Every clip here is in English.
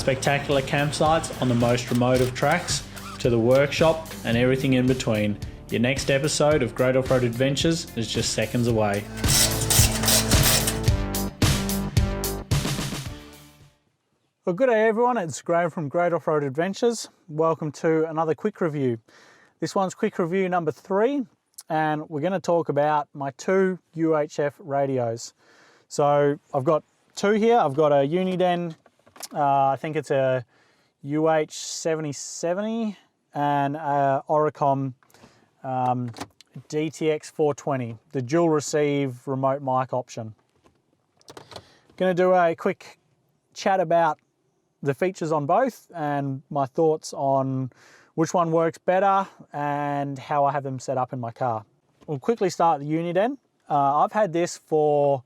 spectacular campsites on the most remote of tracks, to the workshop and everything in between. Your next episode of Great Off-Road Adventures is just seconds away. Well, good day everyone, it's Graham from Great Off-Road Adventures. Welcome to another quick review. This one's quick review number 3, and we're going to talk about my 2 UHF radios. So I've got 2 here. I've got a Uniden, I think it's a UH7070, and a Oricom DTX 420, the dual receive remote mic option. Going to do a quick chat about the features on both and my thoughts on which one works better and how I have them set up in my car. We'll quickly start the Uniden. I've had this for,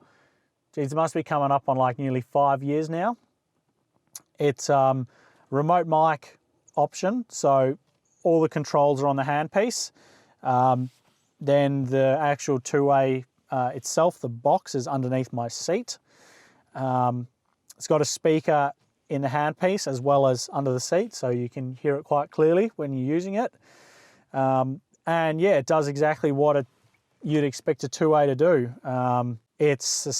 geez, it must be coming up on like nearly 5 years now. It's remote mic option, so all the controls are on the handpiece. Then the actual two-way itself, the box, is underneath my seat. It's got a speaker in the handpiece as well as under the seat, so you can hear it quite clearly when you're using it. And yeah, it does exactly what you'd expect a two-way to do. It's a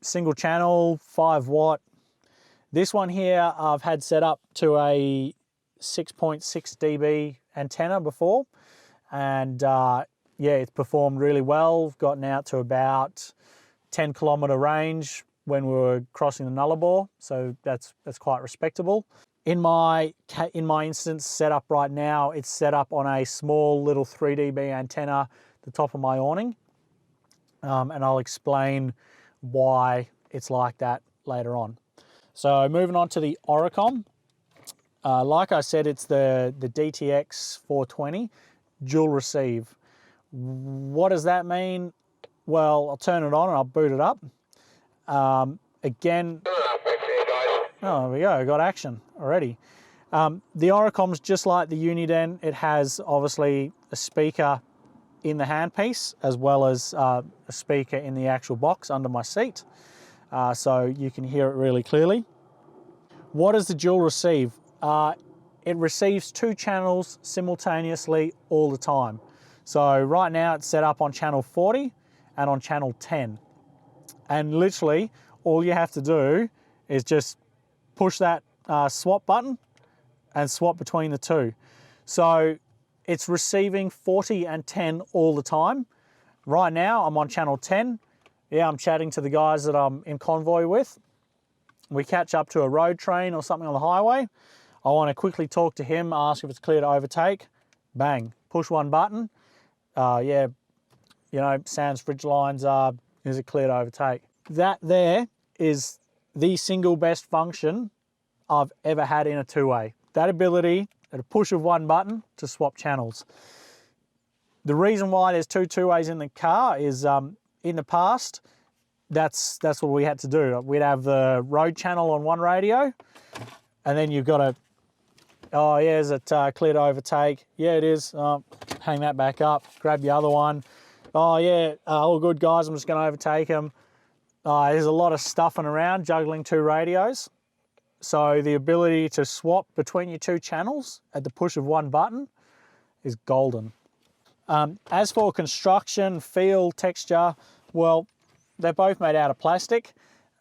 single channel, 5 watt. This one here I've had set up to a 6.6 dB antenna before, and yeah, it's performed really well. Gotten out to about 10 kilometer range when we were crossing the Nullarbor, so that's quite respectable. In my instance setup right now, it's set up on a small little 3 dB antenna at the top of my awning, and I'll explain why it's like that later on. So moving on to the Oricom, like I said, it's the DTX 420 dual receive. What does that mean? Well, I'll turn it on and I'll boot it up. Again, oh, there we go, got action already. The Oricom's just like the Uniden. It has obviously a speaker in the handpiece as well as a speaker in the actual box under my seat, so you can hear it really clearly. What is the dual receive? It receives 2 channels simultaneously all the time. So right now it's set up on channel 40 and on channel 10. And literally all you have to do is just push that swap button and swap between the 2. So it's receiving 40 and 10 all the time. Right now I'm on channel 10. Yeah, I'm chatting to the guys that I'm in convoy with. We catch up to a road train or something on the highway. I want to quickly talk to him, ask if it's clear to overtake. Bang, push one button. Yeah, you know, Sam's fridge lines are, is it clear to overtake? That there is the single best function I've ever had in a two-way. That ability at a push of one button to swap channels. The reason why there's 2 two-ways in the car is in the past, that's what we had to do. We'd have the road channel on one radio, and then you've got to, oh yeah, is it clear to overtake? Yeah, it is. Hang that back up, grab the other one. Oh yeah, all good guys, I'm just going to overtake them. There's a lot of stuffing around, juggling 2 radios. So the ability to swap between your 2 channels at the push of one button is golden. As for construction, feel, texture, well, they're both made out of plastic.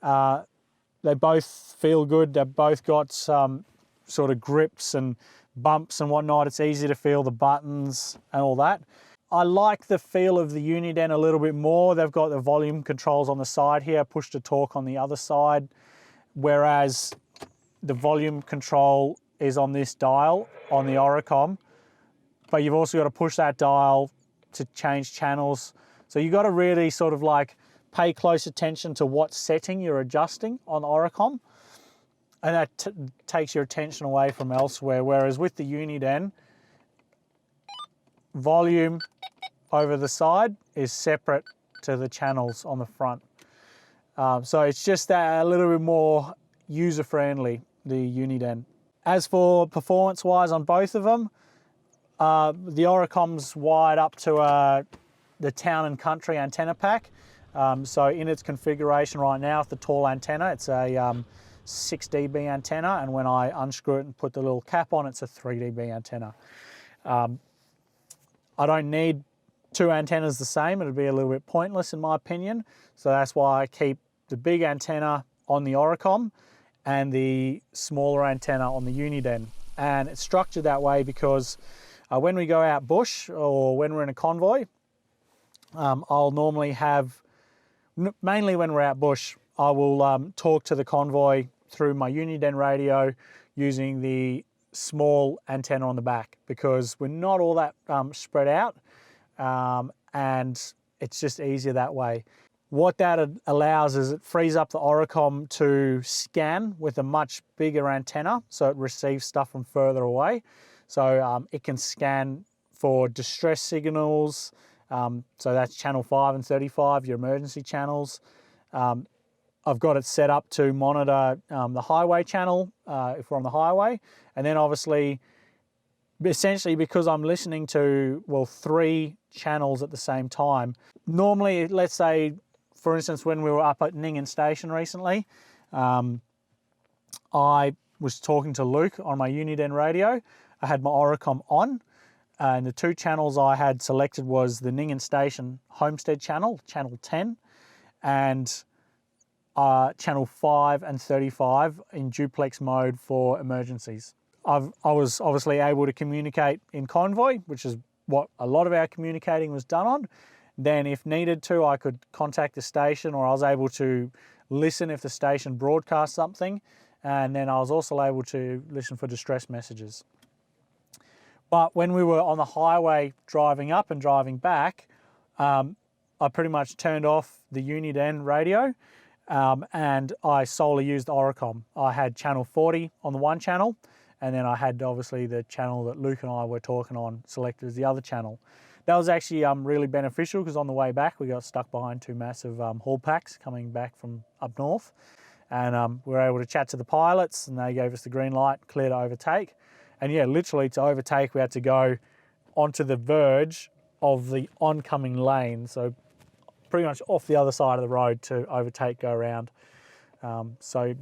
They both feel good. They've both got some sort of grips and bumps and whatnot. It's easy to feel the buttons and all that. I like the feel of the Uniden a little bit more. They've got the volume controls on the side here, push to talk on the other side, whereas the volume control is on this dial on the Oricom, but you've also got to push that dial to change channels. So you've got to really sort of like pay close attention to what setting you're adjusting on Oricom, and that takes your attention away from elsewhere. Whereas with the Uniden, volume over the side is separate to the channels on the front. So it's just that a little bit more user-friendly, the Uniden. As for performance-wise on both of them, the Oricom's wired up to the Town and Country antenna pack. So in its configuration right now, with the tall antenna, it's a 6 dB antenna, and when I unscrew it and put the little cap on, it's a 3 dB antenna. I don't need two antennas the same. It'd be a little bit pointless in my opinion. So that's why I keep the big antenna on the Oricom and the smaller antenna on the Uniden. And it's structured that way because when we go out bush or when we're in a convoy, I'll normally have, mainly when we're out bush, I will talk to the convoy through my Uniden radio using the small antenna on the back, because we're not all that spread out, and it's just easier that way. What that allows is it frees up the Oricom to scan with a much bigger antenna, so it receives stuff from further away. So it can scan for distress signals, so that's channel 5 and 35, your emergency channels. I've got it set up to monitor the highway channel if we're on the highway. And then obviously, essentially because I'm listening to, well, 3 channels at the same time. Normally, let's say, for instance, when we were up at Nyngan Station recently, I was talking to Luke on my Uniden radio. I had my Oricom on, and the 2 channels I had selected was the Nyngan Station Homestead channel, channel 10, and channel 5 and 35 in duplex mode for emergencies. I was obviously able to communicate in convoy, which is what a lot of our communicating was done on. Then if needed to, I could contact the station, or I was able to listen if the station broadcast something. And then I was also able to listen for distress messages. But when we were on the highway driving up and driving back, I pretty much turned off the Uniden radio, and I solely used Oricom. I had channel 40 on the one channel, and then I had obviously the channel that Luke and I were talking on selected as the other channel. That was actually really beneficial, because on the way back we got stuck behind 2 massive haul packs coming back from up north, and we were able to chat to the pilots, and they gave us the green light, clear to overtake. And yeah, literally to overtake we had to go onto the verge of the oncoming lane, so pretty much off the other side of the road to overtake, go around. So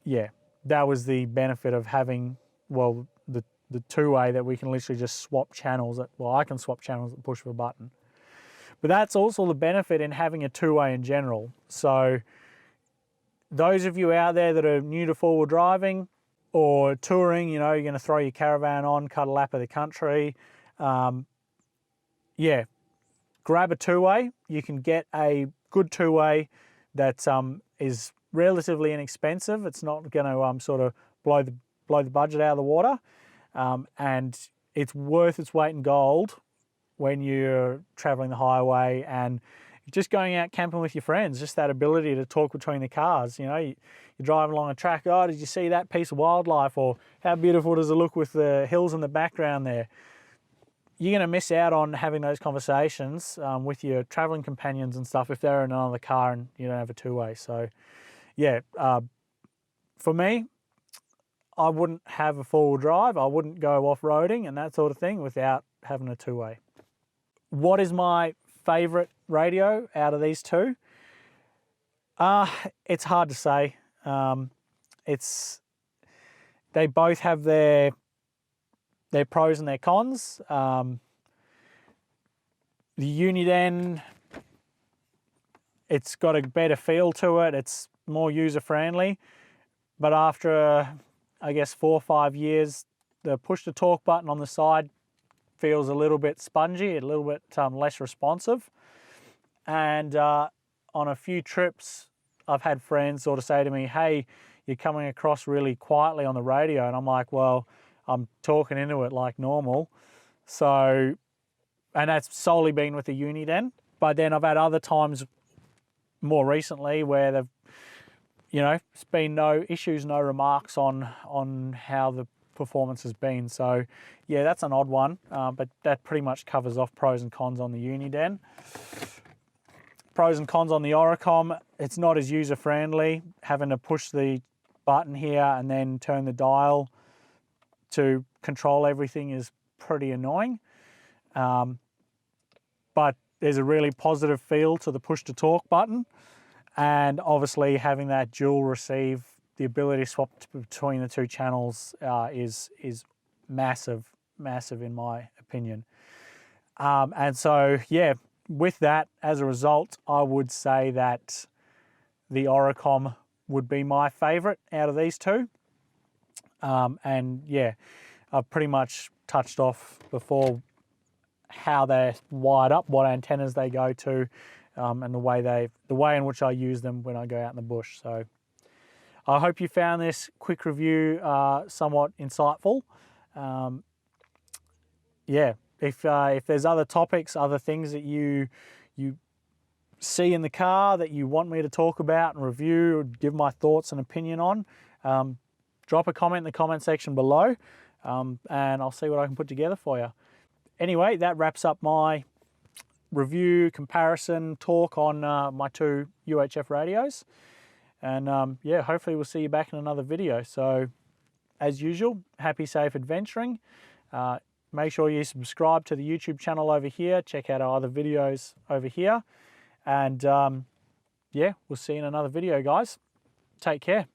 yeah, that was the benefit of having, well, the two-way, that we can literally just swap channels. Well, I can swap channels at the push of a button. But that's also the benefit in having a two-way in general. So those of you out there that are new to four-wheel driving or touring, you know, you're going to throw your caravan on, cut a lap of the country, yeah, grab a two-way. You can get a good two-way that is relatively inexpensive. It's not going to sort of blow the budget out of the water, and it's worth its weight in gold when you're traveling the highway and just going out camping with your friends. Just that ability to talk between the cars. You know, you're driving along a track. Oh, did you see that piece of wildlife? Or how beautiful does it look with the hills in the background there? You're going to miss out on having those conversations with your traveling companions and stuff if they're in another car and you don't have a two-way. So yeah, for me, I wouldn't have a four-wheel drive. I wouldn't go off-roading and that sort of thing without having a two-way. What is my favourite radio out of these two? It's hard to say. They both have their pros and their cons. The Uniden, it's got a better feel to it. It's more user-friendly. But after, I guess, 4 or 5 years, the push-to-talk button on the side feels a little bit spongy, a little bit less responsive. And on a few trips, I've had friends sort of say to me, hey, you're coming across really quietly on the radio. And I'm like, well, I'm talking into it like normal. So, and that's solely been with the Uniden. But then I've had other times more recently where they've, you know, it's been no issues, no remarks on how the performance has been. So yeah, that's an odd one, but that pretty much covers off pros and cons on the Uniden. Pros and cons on the Oricom, it's not as user-friendly. Having to push the button here and then turn the dial to control everything is pretty annoying. But there's a really positive feel to the push-to-talk button. And obviously having that dual receive the ability to swap between the two channels is massive in my opinion. And so, yeah, with that, as a result, I would say that the Oricom would be my favorite out of these two. And yeah, I've pretty much touched off before how they're wired up, what antennas they go to, and the way in which I use them when I go out in the bush. So I hope you found this quick review somewhat insightful. Yeah, if there's other topics, other things that you see in the car that you want me to talk about and review or give my thoughts and opinion on, drop a comment in the comment section below, and I'll see what I can put together for you. Anyway, that wraps up my review, comparison, talk on my two UHF radios. And yeah, hopefully we'll see you back in another video. So as usual, happy, safe adventuring. Make sure you subscribe to the YouTube channel over here. Check out our other videos over here. And yeah, we'll see you in another video, guys. Take care.